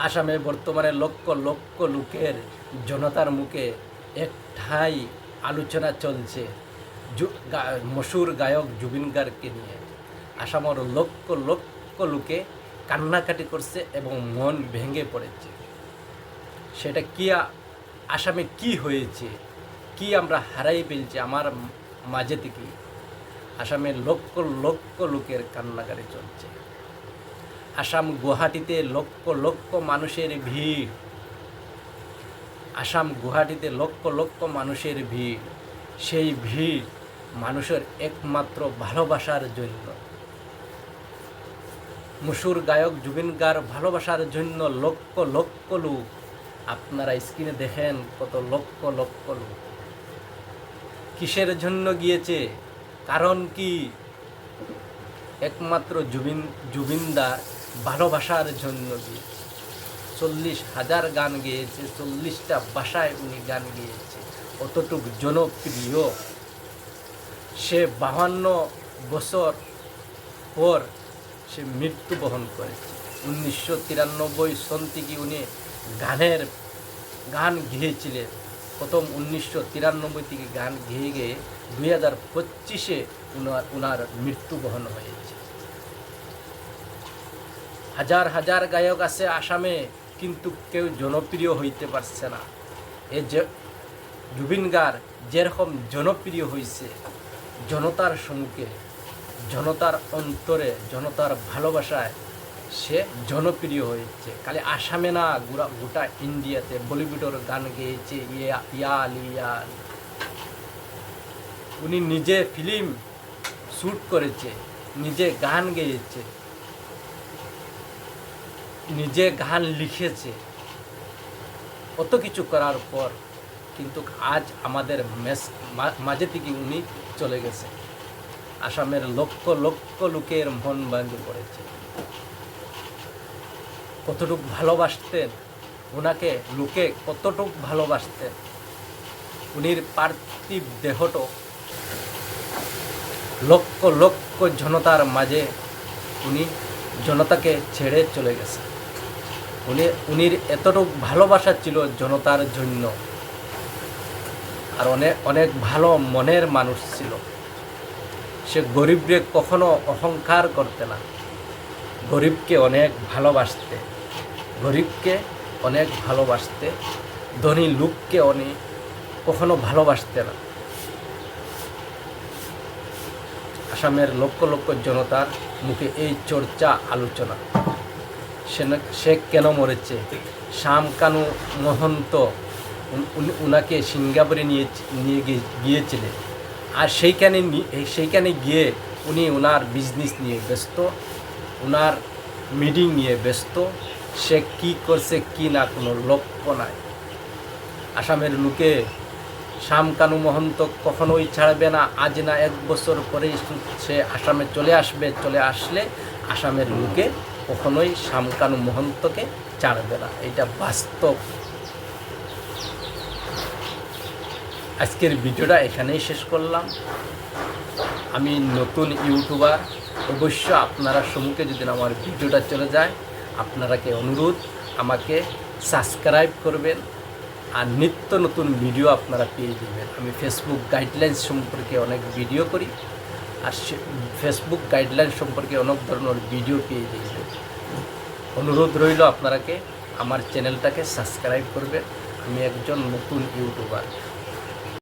আসামে বর্তমানে লক্ষ লক্ষ লোকের জনতার মুখে একটাই আলোচনা চলছে মশুর গায়ক জুবিন গার্গকে নিয়ে। আসামের লক্ষ লক্ষ লোকে কান্নাকাটি করছে এবং মন ভেঙে পড়েছে। সেটা কি আসামে কি হয়েছে, কি আমরা হারাই ফেলছি আমার মাঝে থেকে। আসামের লক্ষ লক্ষ লোকের কান্নাকাটি চলছে। আসাম গুয়াহাটিতে লক্ষ লক্ষ মানুষের ভিড়। আসাম গুয়াহাটিতে লক্ষ লক্ষ মানুষের ভিড়। সেই ভিড় মানুষের একমাত্র ভালোবাসার জন্য। মশুর গায়ক জুবিন গার্গ ভালোবাসার জন্য লক্ষ লক্ষ লোক। আপনারা স্ক্রিনে দেখেন কত লক্ষ লক্ষ লোক। কিসের জন্য গিয়েছে, কারণ কি? একমাত্র জুবিনদার ভালোবাসার জন্য গিয়েছে। 40,000 গান গেয়েছে, 40টা ভাষায় উনি গান গেয়েছে। অতটুক জনপ্রিয়। সে 52 বছর পর সে মৃত্যুবরণ করেছে। 1993 সন থেকে উনি গান গেয়েছিলেন। প্রথম 1993 থেকে গান গেয়ে গিয়ে 2025-এ উনার মৃত্যুবরণ হয়েছে। হাজার হাজার গায়ক আছে আসামে, কিন্তু কেউ জনপ্রিয় হইতে পারছে না। এই যে জুবিন গার্গ যেরকম জনপ্রিয় হয়েছে জনতার সম্মুখে, জনতার অন্তরে, জনতার ভালোবাসায় সে জনপ্রিয় হয়েছে। খালি আসামে না, গোটা ইন্ডিয়াতে বলিউডের গান গেয়েছে। ইয়া আলি ইয়া আলি। উনি নিজে ফিল্ম শ্যুট করেছে, নিজে গান গেয়েছে, নিজে গান লিখেছে। কত কিছু করার পর কিন্তু আজ আমাদের মাঝে থেকে উনি চলে গেছে। আসামের লক্ষ লক্ষ লোকের মন ভাঙে পড়েছে। কতটুক ভালোবাসতেন ওনাকে লোকে, কতটুক ভালোবাসতেন। উনির পার্থিব দেহটো লক্ষ লক্ষ জনতার মাঝে উনি জনতাকে ছেড়ে চলে গেছে। উনির এতটুক ভালোবাসা ছিল জনতার জন্য। আর অনেক ভালো মনের মানুষ ছিল। সে গরিবকে কখনো অহংকার করতে না, গরিবকে অনেক ভালোবাসতে, ধনী লোককে অনেক কখনো ভালোবাসতে না। আসামের লক্ষ লক্ষ জনতার মুখে এই চর্চা আলোচনা। সে কেন মরেছে? শ্যামকানু মহন্ত উনাকে সিঙ্গাপুরে নিয়ে গিয়েছিলেন। আর সেইখানে গিয়ে উনি ওনার বিজনেস নিয়ে ব্যস্ত, ওনার মিটিং নিয়ে ব্যস্ত। সে কি করছে কি না কোনো লক্ষ্য নাই। আসামের লোকে শ্যামকানু মহন্ত কখনোই ছাড়বে না। আজ না 1 বছর পরেই সে আসামে চলে আসবে। চলে আসলে আসামের লোকে কখনোই শ্যামকানু মহন্তকে ছাড়বে না। এটা বাস্তব। আজকের ভিডিওটা এখানেই শেষ করলাম। আমি নতুন ইউটিউবার। অবশ্য আপনারা সম্মুখে যদি আমার ভিডিওটা চলে যায়, আপনারাকে অনুরোধ আমাকে সাবস্ক্রাইব করবেন। আর নিত্য নতুন ভিডিও আপনারা পেয়ে যাবেন। আমি ফেসবুক গাইডলাইন সম্পর্কে অনেক ভিডিও করি। আর ফেসবুক গাইডলাইন সম্পর্কে অনেক ধরনের ভিডিও পেয়ে যাবেন। অনুরোধ রইল আপনারাকে আমার চ্যানেলটাকে সাবস্ক্রাইব করবেন। আমি একজন নতুন ইউটিউবার।